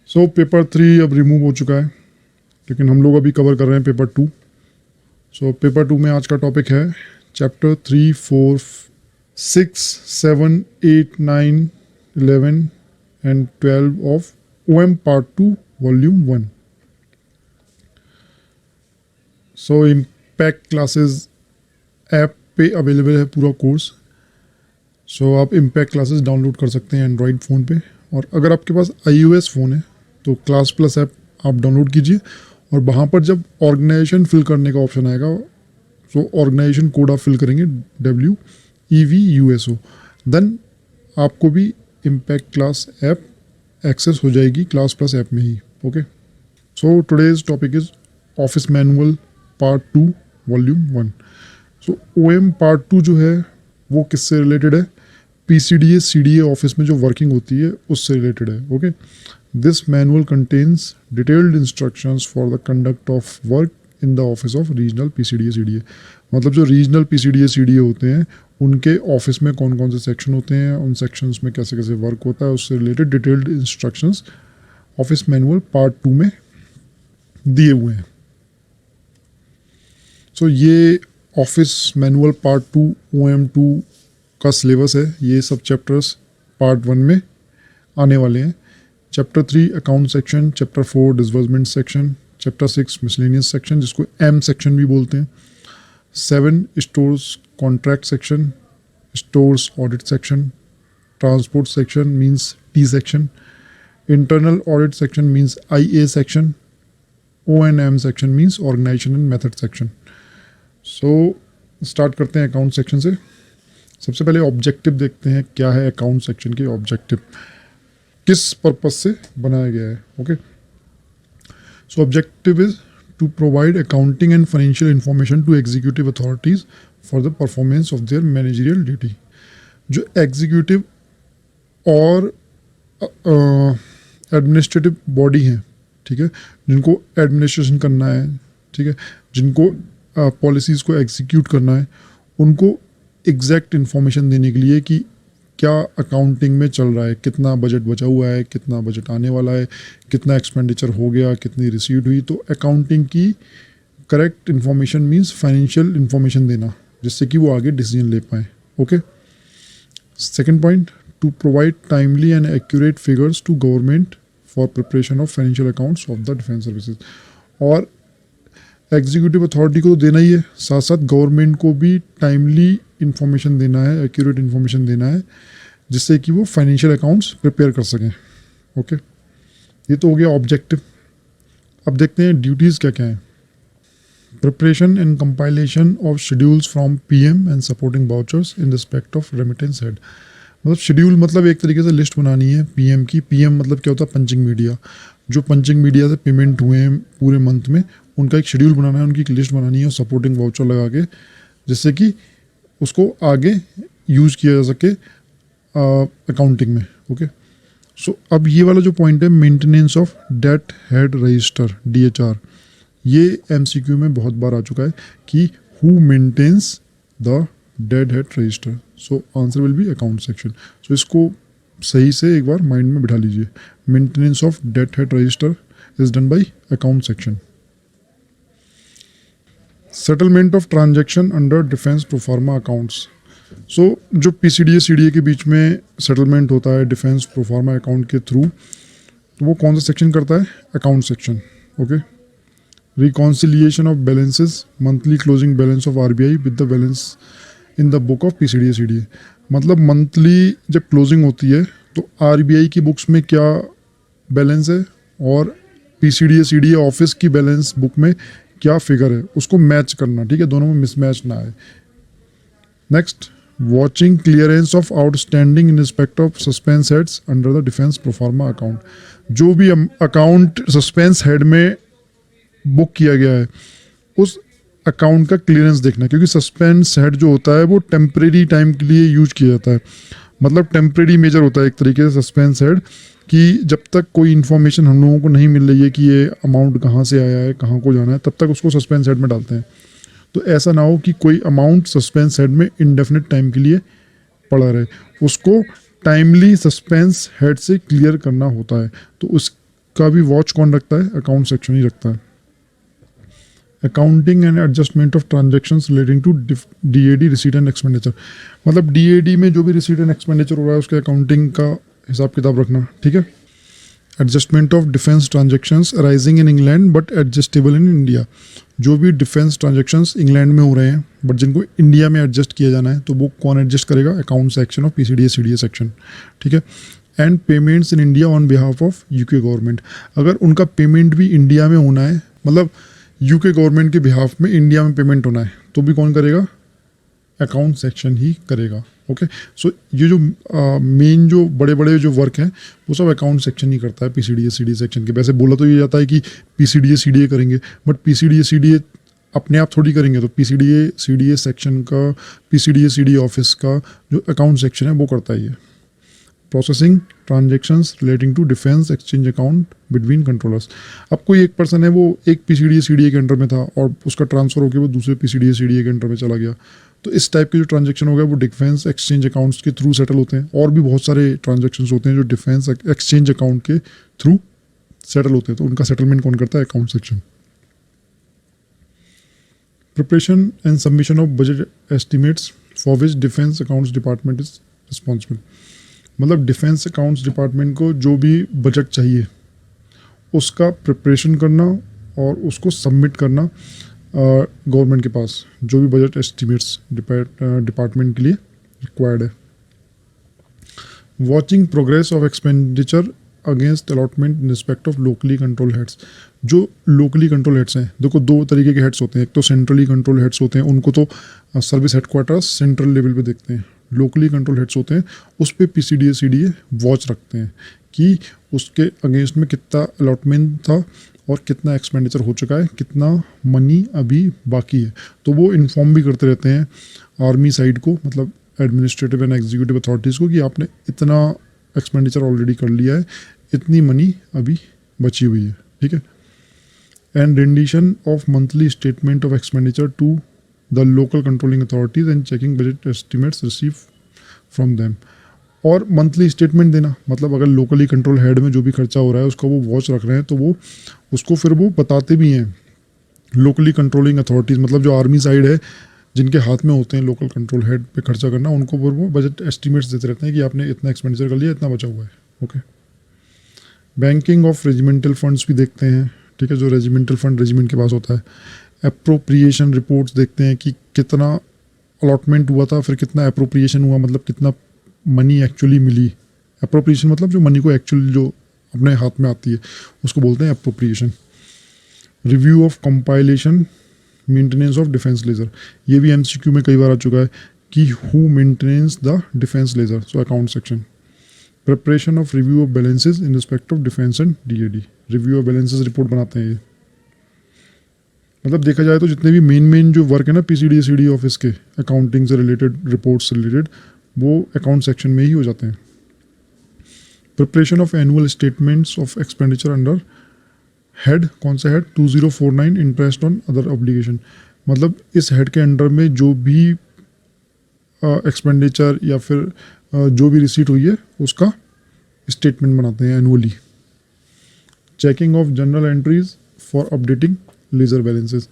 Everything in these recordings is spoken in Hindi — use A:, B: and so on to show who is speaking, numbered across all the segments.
A: सो पेपर 3 अब रिमूव हो चुका है, लेकिन हम लोग अभी कवर कर रहे हैं पेपर 2। सो पेपर 2 में आज का टॉपिक है chapter 3, 4, 6, 7, 8, 9, 11 and 12 of OM part 2 volume 1। So impact classes app पे अवेलेबल है पूरा कोर्स। सो आप इम्पैक्ट क्लासेस डाउनलोड कर सकते हैं एंड्रॉयड फ़ोन पे, और अगर आपके पास iOS फ़ोन है तो क्लास प्लस ऐप आप डाउनलोड कीजिए, और वहाँ पर जब ऑर्गेनाइजेशन फिल करने का ऑप्शन आएगा तो ऑर्गेनाइजेशन कोड आप फिल करेंगे WEVUSO, देन आपको भी इम्पैक्ट क्लास ऐप एक्सेस हो जाएगी क्लास प्लस ऐप में ही। Okay, so today's topic is office manual part 2 volume 1। So OM part 2 जो है वो किससे रिलेटेड है? PCDA CDA ऑफिस में जो वर्किंग होती है उससे रिलेटेड है। Okay, this manual contains detailed instructions for the conduct of work in the office of regional PCDA CDA। मतलब जो रीजनल PCDA CDA होते हैं उनके ऑफिस में कौन कौन से सेक्शन होते हैं, उन सेक्शंस में कैसे कैसे वर्क होता है, उससे related detailed instructions office manual part 2 में दिए हुए हैं। सो ये ऑफिस मैनुअल पार्ट 2 OM2 का सिलेबस है। ये सब चैप्टर्स पार्ट 1 में आने वाले हैं। Chapter 3 account section, chapter 4 disbursement section, chapter 6 miscellaneous section जिसको M सेक्शन भी बोलते हैं, 7 stores contract section, stores audit section, transport section means T section, internal audit section means IA section, O&M section means organization and method section. So start करते हैं अकाउंट सेक्शन से। सबसे पहले ऑब्जेक्टिव देखते हैं, क्या है अकाउंट सेक्शन के ऑब्जेक्टिव, किस पर्पस से बनाया गया है। Okay, so objective is to provide accounting and financial information to executive authorities for the performance of their managerial duty. जो एग्जीक्यूटिव और एडमिनिस्ट्रेटिव बॉडी हैं, ठीक है, जिनको एडमिनिस्ट्रेशन करना है, ठीक है, जिनको पॉलिसीज़ को एग्जीक्यूट करना है, उनको एग्जैक्ट इन्फॉर्मेशन देने के लिए कि क्या अकाउंटिंग में चल रहा है, कितना बजट बचा हुआ है, कितना बजट आने वाला है, कितना एक्सपेंडिचर हो गया, कितनी रिसीव्ड हुई। तो अकाउंटिंग की correct information means financial information देना, जिससे कि वो आगे डिसीजन ले पाएँ। Okay, second point, to provide timely and accurate figures to government for preparation of financial accounts of the defence services. और एग्जीक्यूटिव अथॉरिटी को तो देना ही है, साथ साथ गवर्नमेंट को भी टाइमली इन्फॉर्मेशन देना है, एक्यूरेट इन्फॉर्मेशन देना है, जिससे कि वो फाइनेंशियल अकाउंट्स प्रिपेयर कर सकें। ओके, ये तो हो गया ऑब्जेक्टिव। अब देखते हैं ड्यूटीज़ क्या क्या हैं। Preparation and compilation of schedules from PM and supporting vouchers in respect of remittance head. मतलब शेड्यूल मतलब एक तरीके से लिस्ट बनानी है PM की। PM मतलब क्या होता है? Punching media. जो पंचिंग मीडिया से पेमेंट हुए हैं पूरे मंथ में, उनका एक शेड्यूल बनाना है, उनकी एक लिस्ट बनानी है सपोर्टिंग वाउचर लगा के, जिससे कि उसको आगे यूज़ किया जा सके अकाउंटिंग में। ओके, सो अब ये वाला जो पॉइंट है maintenance of debt head register DHR, ये MCQ में बहुत बार आ चुका है कि who maintains the dead head register. So answer will be account section. So इसको सही से एक बार माइंड में बिठा लीजिए, maintenance of debt head register is done by account section. Settlement of transaction under defence proforma accounts. So जो PCDA CDA के बीच में सेटलमेंट होता है डिफेंस प्रोफार्मा अकाउंट के थ्रू, तो वो कौन सा सेक्शन करता है? Account section. Okay, reconciliation of balances, monthly closing balance of RBI with the balance in the book of PCDA CDA। मतलब मंथली जब क्लोजिंग होती है तो RBI की बुक्स में क्या बैलेंस है और PCDA CDA ऑफिस की बैलेंस बुक में क्या फिगर है, उसको मैच करना। ठीक है, दोनों में मिसमैच ना आए। Next, watching clearance of outstanding in respect of suspense heads under the defence proforma account. जो भी अकाउंट सस्पेंस हेड में बुक किया गया है उस अकाउंट का क्लियरेंस देखना, क्योंकि सस्पेंस हेड जो होता है वो टेम्परेरी टाइम के लिए यूज किया जाता है। मतलब टेम्परेरी मेजर होता है एक तरीके से सस्पेंस हेड, कि जब तक कोई इन्फॉर्मेशन हम लोगों को नहीं मिल रही है कि ये अमाउंट कहाँ से आया है, कहाँ को जाना है, तब तक उसको सस्पेंस हेड में डालते हैं। तो ऐसा ना हो कि कोई अमाउंट सस्पेंस हेड में इंडेफिनिट टाइम के लिए पड़ा रहे, उसको टाइमली सस्पेंस हेड से क्लियर करना होता है। तो का भी वॉच कौन रखता है? अकाउंट सेक्शन ही रखता है। Accounting and adjustment of transactions relating to DAD receipt and expenditure, मतलब डीएडी में जो भी रिसीट एंड एक्सपेंडिचर हो रहा है उसके अकाउंटिंग का हिसाब किताब रखना, ठीक है। Adjustment of defence transactions arising in England but adjustable in India, जो भी डिफेंस ट्रांजेक्शंस इंग्लैंड में हो रहे हैं बट जिनको इंडिया में एडजस्ट किया जाना है, तो वो कौन एडजस्ट करेगा? Account section of PCDS CDS section, ठीक है। And payments in India on behalf of UK government, अगर उनका पेमेंट भी इंडिया में होना है, मतलब यूके गवर्नमेंट के बिहाफ में इंडिया में पेमेंट होना है, तो भी कौन करेगा? अकाउंट सेक्शन ही करेगा। ओके, सो ये जो मेन जो बड़े बड़े जो वर्क हैं वो सब अकाउंट सेक्शन ही करता है पीसीडीएस सीडीए सेक्शन के। वैसे बोला तो ये जाता है कि पीसीडीएस सीडीए करेंगे, बट पीसीडीएस सीडीए अपने आप थोड़ी करेंगे, तो पीसीडीए सीडीए सेक्शन का, पीसीडीए सीडीए ऑफिस का जो अकाउंट सेक्शन है वो करता है ये। Processing transactions relating to defence exchange account between controllers, अब कोई एक पर्सन है वो एक पीसीडीए सीडीए के अंडर में था और उसका ट्रांसफर होकर वो दूसरे पीसीडीए सीडीए के अंडर में चला गया, तो इस टाइप के जो ट्रांजेक्शन हो गया वो डिफेंस एक्सचेंज अकाउंट्स के थ्रू सेटल होते हैं। और भी बहुत सारे ट्रांजेक्शन्स होते हैं जो डिफेंस एक्सचेंज अकाउंट के थ्रू सेटल होते हैं, तो उनका सेटलमेंट कौन करता है? Account section. Preparation and submission of budget estimates for which defence accounts department is responsible, मतलब डिफेंस अकाउंट्स डिपार्टमेंट को जो भी बजट चाहिए उसका प्रिपरेशन करना और उसको सबमिट करना गवर्नमेंट के पास, जो भी बजट एस्टिमेट्स डिपार्टमेंट के लिए रिक्वायर्ड है। Watching progress of expenditure against allotment in respect of locally control heads, जो लोकली कंट्रोल हेड्स हैं, देखो दो तरीके के हेड्स होते हैं, एक तो सेंट्रली कंट्रोल हेड्स होते हैं, उनको तो सर्विस हेडक्वार्टर्स सेंट्रल लेवल पे देखते हैं। लोकली कंट्रोल हेड्स होते हैं उस पर पीसीडीए सीडीए वॉच रखते हैं कि उसके अगेंस्ट में कितना अलॉटमेंट था और कितना एक्सपेंडिचर हो चुका है, कितना मनी अभी बाकी है, तो वो इन्फॉर्म भी करते रहते हैं आर्मी साइड को, मतलब एडमिनिस्ट्रेटिव एंड एग्जीक्यूटिव अथॉरिटीज़ को, कि आपने इतना एक्सपेंडिचर ऑलरेडी कर लिया है, इतनी मनी अभी बची हुई है, ठीक है। And rendition of monthly statement of expenditure to the local controlling authorities and checking budget estimates receive from them, और मंथली स्टेटमेंट देना, मतलब अगर लोकली कंट्रोल हेड में जो भी खर्चा हो रहा है उसका वो वॉच रख रहे हैं, तो वो उसको फिर वो बताते भी हैं लोकली कंट्रोलिंग अथॉरिटीज़, मतलब जो आर्मी साइड है जिनके हाथ में होते हैं लोकल कंट्रोल हेड पे खर्चा करना, उनको फिर वो बजट एस्टिमेट्स देते रहते हैं कि आपने इतना एक्सपेंडिचर कर लिया, इतना बचा हुआ है। Okay, banking of regimental funds भी देखते हैं, ठीक है, जो रेजिमेंटल फंड रेजिमेंट के पास होता है। अप्रोप्रिएशन रिपोर्ट्स देखते हैं कि कितना अलॉटमेंट हुआ था, फिर कितना अप्रोप्रिएशन हुआ, मतलब कितना मनी एक्चुअली मिली। अप्रोप्रिएशन मतलब जो मनी को एक्चुअली जो अपने हाथ में आती है उसको बोलते हैं appropriation. Review of compilation maintenance of defence ledger, ये भी एमसीक्यू में कई बार आ चुका है कि who maintenance the defence ledger, so account section. Preparation of review of balances in respect of defence and DAD, review of balances report बनाते हैं ये। मतलब देखा जाए तो जितने भी मेन जो वर्क है ना पीसीडी सीडी ऑफिस के अकाउंटिंग से रिलेटेड, रिपोर्ट्स से रिलेटेड, वो अकाउंट सेक्शन में ही हो जाते हैं। Preparation of annual statements of expenditure under head, कौन सा head? 2049 interest on other obligation, मतलब इस हेड के अंडर में जो भी एक्सपेंडिचर या फिर जो भी रिसीट हुई है उसका स्टेटमेंट बनाते हैं annually. Checking of journal entries for updating ledger balances,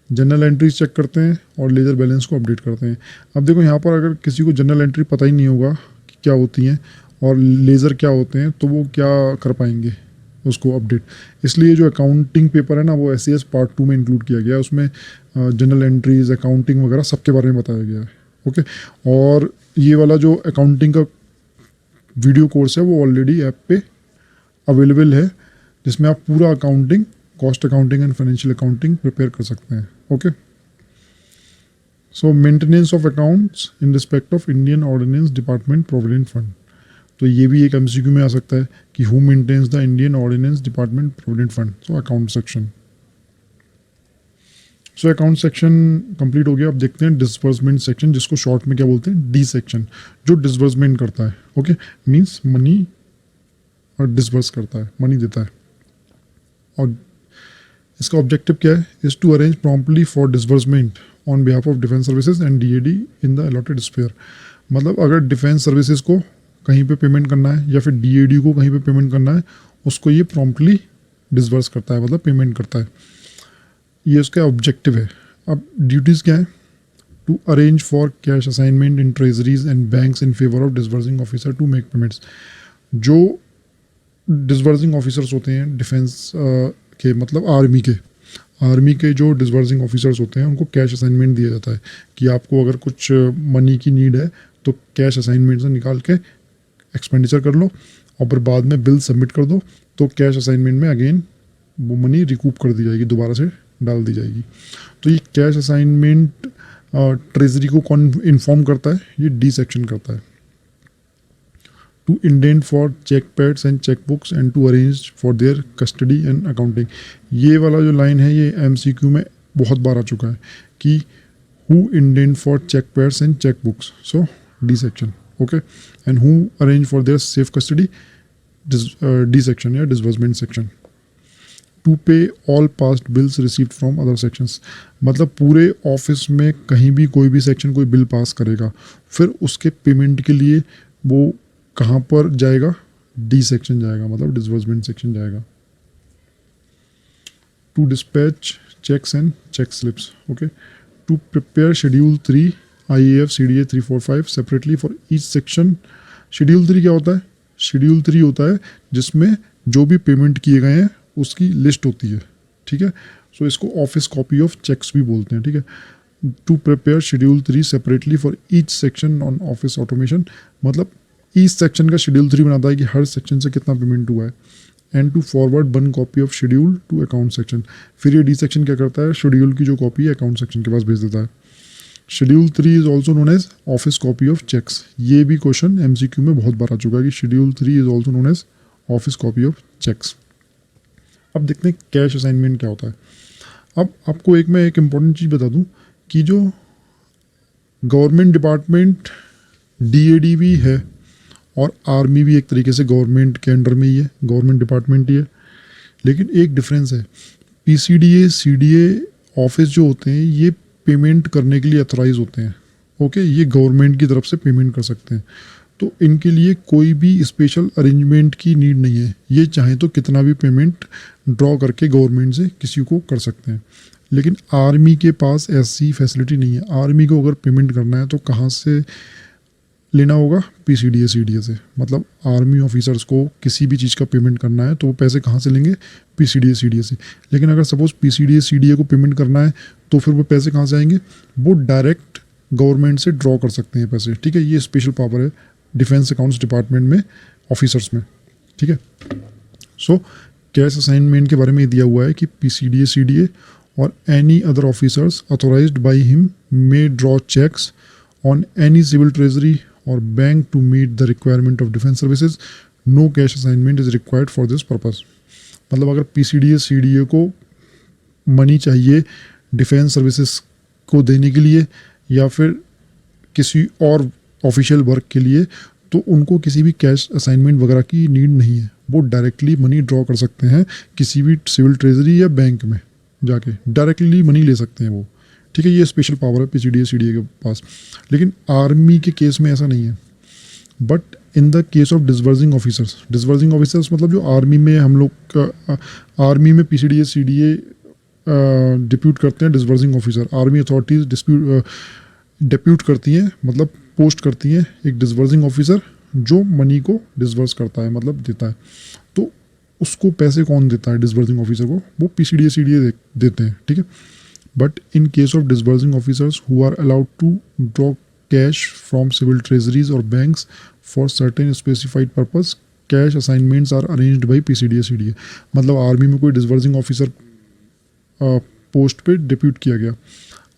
A: journal entries check करते हैं और लेजर बैलेंस को अपडेट करते हैं। अब देखो यहाँ पर अगर किसी को जनरल एंट्री पता ही नहीं होगा कि क्या होती हैं और लेज़र क्या होते हैं, तो वो क्या कर पाएंगे उसको अपडेट। इसलिए जो अकाउंटिंग पेपर है ना वो SES पार्ट 2 में इंक्लूड किया गया है, उसमें जनरल एंट्रीज, अकाउंटिंग वगैरह सबके बारे में बताया गया है। ओके, और ये वाला जो अकाउंटिंग का वीडियो कोर्स है वो ऑलरेडी ऐप पे अवेलेबल है, जिसमें आप पूरा accounting, cost accounting and financial accounting prepare कर सकते हैं। Okay, so maintenance of accounts in respect of Indian ordnance department provident fund, तो ये भी एक MCQ में आ सकता है कि who maintains the Indian ordnance department provident fund, so account section. So account section complete हो गया। अब देखते हैं डिसबर्समेंट सेक्शन, जिसको शॉर्ट में क्या बोलते हैं? डी सेक्शन, जो डिसबर्समेंट करता है। ओके, मींस मनी और डिसबर्स करता है, मनी देता है। और इसका ऑब्जेक्टिव क्या है? Is to arrange promptly for disbursement on behalf of defence services and DAD in the allotted sphere, मतलब अगर डिफेंस सर्विसेज को कहीं पे पेमेंट करना है या फिर DAD को कहीं पे पेमेंट करना है, उसको ये प्रॉम्प्टली डिसवर्स करता है, मतलब पेमेंट करता है। ये उसका ऑब्जेक्टिव है। अब ड्यूटीज़ क्या है? To arrange for cash assignment in treasuries and banks in favour of disbursing officer to make payments. जो डिसवर्सिंग ऑफिसर्स होते हैं डिफेंस के, मतलब आर्मी के जो डिसवर्सिंग ऑफिसर्स होते हैं उनको कैश असाइनमेंट दिया जाता है कि आपको अगर कुछ मनी की नीड है तो कैश असाइनमेंट से निकाल के एक्सपेंडिचर कर लो और फिर बाद में बिल सबमिट कर दो, तो कैश असाइनमेंट में अगेन वो मनी रिकूप कर दी जाएगी, दोबारा से डाल दी जाएगी। तो ये कैश असाइनमेंट ट्रेजरी को कौन इन्फॉर्म करता है? ये डी सेक्शन करता है। To indent for cheque pads and cheque books and to arrange for their custody and accounting. ये वाला जो लाइन है ये MCQ में बहुत बार आ चुका है कि who indent for cheque pads and cheque books, so D section, okay, and who arrange for their safe custody, D section या disbursement section. To pay all passed bills received from other sections, मतलब पूरे ऑफिस में कहीं भी कोई भी सेक्शन कोई बिल पास करेगा, फिर उसके पेमेंट के लिए वो कहाँ पर जाएगा? डी सेक्शन जाएगा, मतलब डिसबर्समेंट सेक्शन जाएगा। To dispatch cheques and cheque slips, okay, to prepare schedule 3 IAF CDA 345 separately for each section. Schedule 3 क्या होता है? शेड्यूल 3 होता है जिसमें जो भी पेमेंट किए गए हैं उसकी लिस्ट होती है, ठीक है। सो इसको ऑफिस कॉपी ऑफ चेक्स भी बोलते हैं, ठीक है। To prepare schedule 3 separately for each section on office automation, मतलब ईच सेक्शन का शेड्यूल 3 बनाता है कि हर सेक्शन से कितना पेमेंट हुआ है। And to forward 1 copy of schedule to account section, फिर ये डी सेक्शन क्या करता है? शेड्यूल की जो कॉपी है अकाउंट सेक्शन के पास भेज देता है। Schedule 3 is also known as office copy of cheques. ये भी क्वेश्चन MCQ में बहुत बार आ चुका है कि schedule 3 is also known as office copy of cheques. अब देखते हैं कैश असाइनमेंट क्या होता है। अब आपको मैं एक इम्पॉर्टेंट चीज़ बता दूं कि जो गवर्नमेंट डिपार्टमेंट DAD भी है और आर्मी भी एक तरीके से गवर्नमेंट के अंडर में ही है, गवर्नमेंट डिपार्टमेंट ही है, लेकिन एक डिफरेंस है। PCDA CDA ऑफिस जो होते हैं ये पेमेंट करने के लिए अथोराइज होते हैं, ओके, ये गवर्नमेंट की तरफ से पेमेंट कर सकते हैं, तो इनके लिए कोई भी स्पेशल अरेंजमेंट की नीड नहीं है। ये चाहें तो कितना भी पेमेंट ड्रॉ करके गवर्नमेंट से किसी को कर सकते हैं, लेकिन आर्मी के पास ऐसी फैसिलिटी नहीं है। आर्मी को अगर पेमेंट करना है तो कहाँ से लेना होगा? PCDA CDA से, मतलब आर्मी ऑफिसर्स को किसी भी चीज़ का पेमेंट करना है तो वो पैसे कहाँ से लेंगे? PCDA CDA से। लेकिन अगर सपोज PCDA CDA को पेमेंट करना है तो फिर वो पैसे कहाँ से आएंगे? वो डायरेक्ट गवर्नमेंट से ड्रॉ कर सकते हैं पैसे, ठीक है। ये स्पेशल पावर है डिफेंस अकाउंट्स डिपार्टमेंट में ऑफिसर्स में, ठीक है। सो कैश असाइनमेंट के बारे में दिया हुआ है कि PCDA CDA और any other officers authorised by him may draw cheques on any civil treasury और bank to meet the requirement of defence services. No cash assignment is required for this purpose. मतलब अगर PCDA CDA को मनी चाहिए डिफेंस सर्विसेज को देने के लिए या फिर किसी और ऑफिशियल वर्क के लिए, तो उनको किसी भी कैश असाइनमेंट वगैरह की नीड नहीं है। वो डायरेक्टली मनी ड्रॉ कर सकते हैं किसी भी सिविल ट्रेजरी या बैंक में जाके, डायरेक्टली मनी ले सकते हैं वो, ठीक है। ये स्पेशल पावर है PCDA CDA के पास, लेकिन आर्मी के केस में ऐसा नहीं है। But in the case of disbursing officers मतलब जो आर्मी में हम लोग आर्मी में PCDA CDA डिप्यूट करते हैं disbursing officer. Army authorities depute करती हैं, मतलब पोस्ट करती हैं एक डिसबर्सिंग ऑफिसर जो मनी को डिसबर्स करता है, मतलब देता है। तो उसको पैसे कौन देता है? डिसबर्सिंग ऑफिसर को वो PCDA CDA देते हैं, ठीक है। But in case of disbursing officers who are allowed to draw cash from civil treasuries और banks for certain specified purpose, cash assignments are arranged by PCDA CDA। मतलब आर्मी में कोई डिसबर्सिंग ऑफिसर पोस्ट पे डिप्यूट किया गया,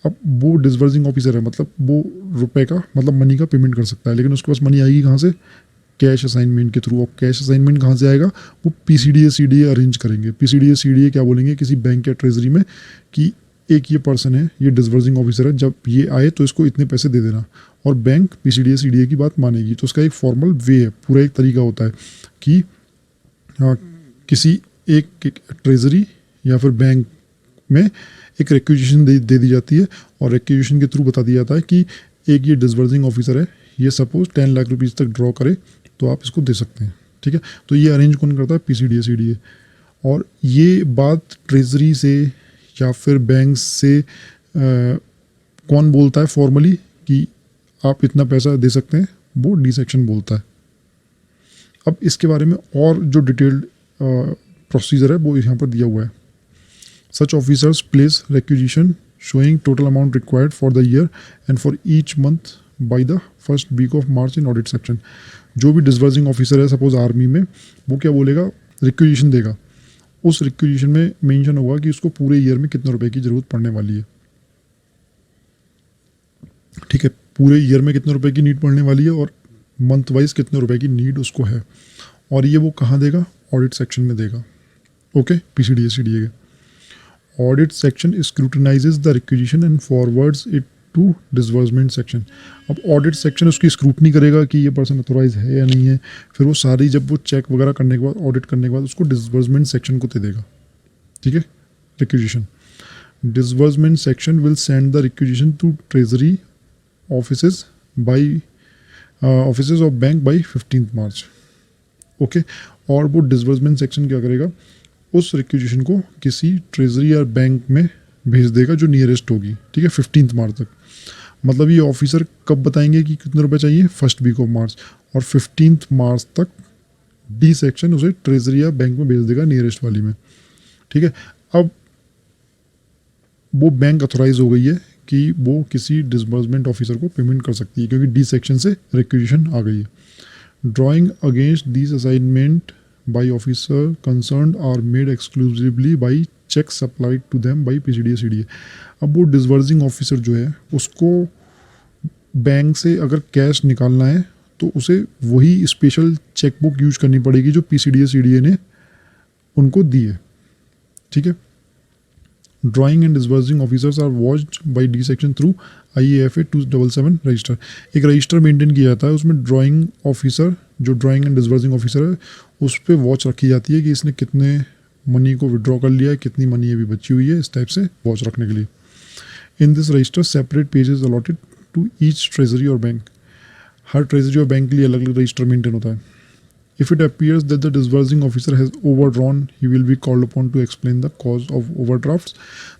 A: अब वो डिसबर्सिंग ऑफिसर है, मतलब वो रुपए का मतलब मनी का पेमेंट कर सकता है, लेकिन उसके पास मनी आएगी कहाँ से? कैश असाइनमेंट के थ्रू। और कैश असाइनमेंट कहाँ से आएगा? वो PCDA CDA अरेंज करेंगे। PCDA CDA क्या बोलेंगे किसी बैंक या ट्रेजरी में कि एक ये पर्सन है, ये डिसबर्सिंग ऑफिसर है, जब ये आए तो इसको इतने पैसे दे देना, और बैंक PCDA CDA की बात मानेगी। तो उसका एक फॉर्मल वे है, पूरा एक तरीका होता है कि किसी एक ट्रेजरी या फिर बैंक में एक रिक्विजिशन दे दी जाती है, और रिक्विजिशन के थ्रू बता दिया जाता है कि एक ये डिसबर्सिंग ऑफिसर है, ये सपोज 10 लाख रुपीज़ तक ड्रॉ करे तो आप इसको दे सकते हैं, ठीक है। तो ये अरेंज कौन करता है? PCDA CDA। और ये बात ट्रेजरी से या फिर बैंक से कौन बोलता है फॉर्मली कि आप इतना पैसा दे सकते हैं, वो डी सेक्शन बोलता है। अब इसके बारे में और जो डिटेल्ड प्रोसीजर है वो यहाँ पर दिया हुआ है। Such officers place requisition showing total amount required for the year and for each month by the first week of March in audit section। जो भी डिसबर्सिंग ऑफिसर है सपोज आर्मी में, वो क्या बोलेगा, रिक्विजिशन देगा। उस रिक्विजिशन में मेंशन होगा कि उसको पूरे ईयर में कितने रुपए की जरूरत पड़ने वाली है। ठीक है, पूरे ईयर में कितने रुपए की नीड पड़ने वाली है और मंथ वाइज कितने रुपए की नीड उसको है, और ये वो कहाँ देगा, ऑडिट सेक्शन में देगा। ओके, पीसीडीए सीडीए के audit section scrutinises the requisition and forwards it to disbursement section. अब ऑडिट सेक्शन उसकी स्क्रूटनी करेगा कि ये पर्सन अथोराइज है या नहीं है, फिर वो सारी जब वो चेक वगैरह करने के बाद, ऑडिट करने के बाद उसको डिसबर्समेंट सेक्शन को दे देगा। ठीक है, requisition. Disbursement section will send the requisition to treasury offices by offices of bank by 15 March. Okay, और वो डिसबर्समेंट सेक्शन क्या करेगा, उस रिक्विजिशन को किसी ट्रेजरी या बैंक में भेज देगा जो नियरेस्ट होगी। ठीक है, 15 मार्च तक। मतलब ये ऑफिसर कब बताएंगे कि कितने रुपए चाहिए, फर्स्ट वीक ऑफ मार्च, और 15 मार्च तक डी सेक्शन उसे ट्रेजरी या बैंक में भेज देगा नियरेस्ट वाली में। ठीक है, अब वो बैंक अथोराइज हो गई है कि वो किसी डिसबर्समेंट ऑफिसर को पेमेंट कर सकती है, क्योंकि डी सेक्शन से रिक्विजिशन आ गई है। Drawing against this assignment by officer concerned are made exclusively by checks supplied to them by PCDA CDA। अब वो डिसबर्सिंग ऑफिसर जो है उसको बैंक से अगर कैश निकालना है तो उसे वही स्पेशल चेकबुक यूज करनी पड़ेगी जो PCDA CDA ने उनको दी है। ठीक है, drawing and disbursing officers are watched by D section through IAFA 277 register. एक रजिस्टर मेंटेन किया जाता है, उसमें ड्राइंग ऑफिसर जो ड्राइंग एंड डिसबर्सिंग ऑफिसर है उस पर वॉच रखी जाती है कि इसने कितने मनी को विड्रॉ कर लिया है, कितनी मनी अभी बची हुई है, इस टाइप से वॉच रखने के लिए। In this register separate pages allotted to each treasury और बैंक। हर ट्रेजरी और बैंक के लिए अलग अलग रजिस्टर मेंटेन होता है। If it appears that the disbursing officer has overdrawn, he will be called upon to explain the cause of overdrafts.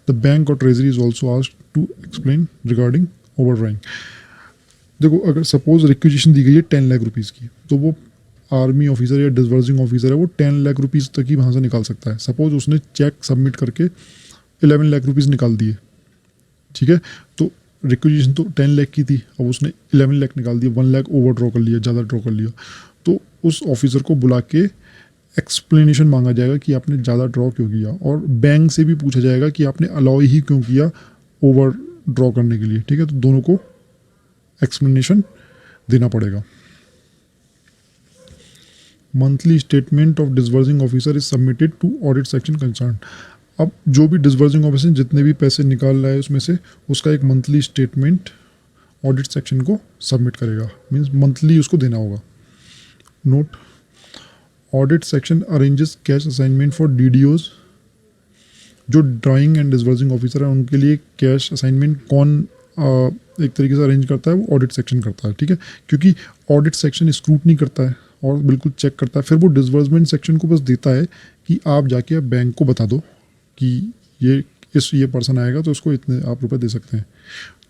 A: The bank or treasury is also asked to explain regarding overdrawing। देखो, अगर सपोज रिक्विजिशन दी गई है 10 लाख रुपीज़ की, तो वो आर्मी ऑफिसर या डिसबर्सिंग ऑफिसर है वो 10 लाख रुपीज़ तक ही वहाँ से निकाल सकता है। सपोज उसने चेक सबमिट करके 11 लाख रुपीज़ निकाल दिए। ठीक है, तो रिक्विजिशन तो 10 लाख की थी, अब उसने 11 लाख निकाल दिया, 1 लाख ओवर ड्रॉ कर लिया, ज़्यादा ड्रॉ कर लिया, तो उस ऑफिसर को बुला के एक्सप्लेनेशन मांगा जाएगा कि आपने ज़्यादा ड्रॉ क्यों किया, और बैंक से भी पूछा जाएगा कि आपने अलाउ ही क्यों किया ओवर ड्रॉ करने के लिए। ठीक है, तो दोनों को एक्सप्लेनेशन देना पड़ेगा। Monthly statement of disbursing officer is submitted to audit section concern. अब जो भी डिसबर्सिंग ऑफिसर जितने भी पैसे निकाल रहा है उसमें से उसका एक मंथली स्टेटमेंट ऑडिट सेक्शन को सबमिट करेगा, मीन्स मंथली उसको देना होगा। Note, audit section arranges cash assignment for DDOs। जो ड्राइंग एंड डिसबर्सिंग ऑफिसर है उनके लिए कैश असाइनमेंट कौन एक तरीके से अरेंज करता है, वो ऑडिट सेक्शन करता है। ठीक है, क्योंकि ऑडिट सेक्शन स्क्रूटनी करता है और बिल्कुल चेक करता है, फिर वो डिसबर्समेंट सेक्शन को बस देता है कि आप जाके बैंक को बता दो कि ये पर्सन आएगा तो उसको इतने आप रुपए दे सकते हैं।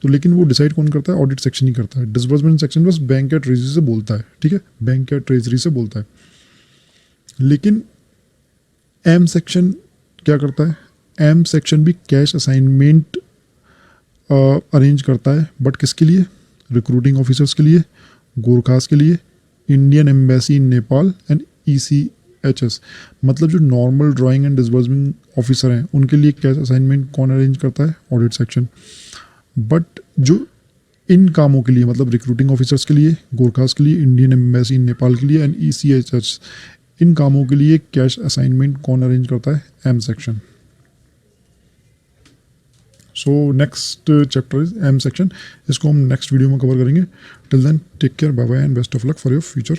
A: तो लेकिन वो डिसाइड कौन करता है, ऑडिट सेक्शन ही करता है। डिसबर्समेंट सेक्शन बस बैंक या ट्रेजरी से बोलता है। ठीक है, बैंक या ट्रेजरी से बोलता है। लेकिन एम सेक्शन क्या करता है, एम सेक्शन भी कैश असाइनमेंट अरेंज करता है, बट किसके लिए, रिक्रूटिंग ऑफिसर्स के लिए, गोरखास के लिए, Indian embassy in Nepal and ECHS। मतलब जो normal drawing and disbursing officer हैं उनके लिए कैश असाइनमेंट कौन अरेंज करता है, ऑडिट सेक्शन। बट जो इन कामों के लिए, मतलब रिक्रूटिंग ऑफिसर्स के लिए, गोरखास के लिए, इंडियन एम्बेसी इन नेपाल के लिए एंड ECHS, इन कामों के लिए कैश असाइनमेंट कौन अरेंज करता है, M section. So next chapter is M section, इसको हम नेक्स्ट वीडियो में कवर करेंगे। Till then take care, bye bye and best of luck for your future.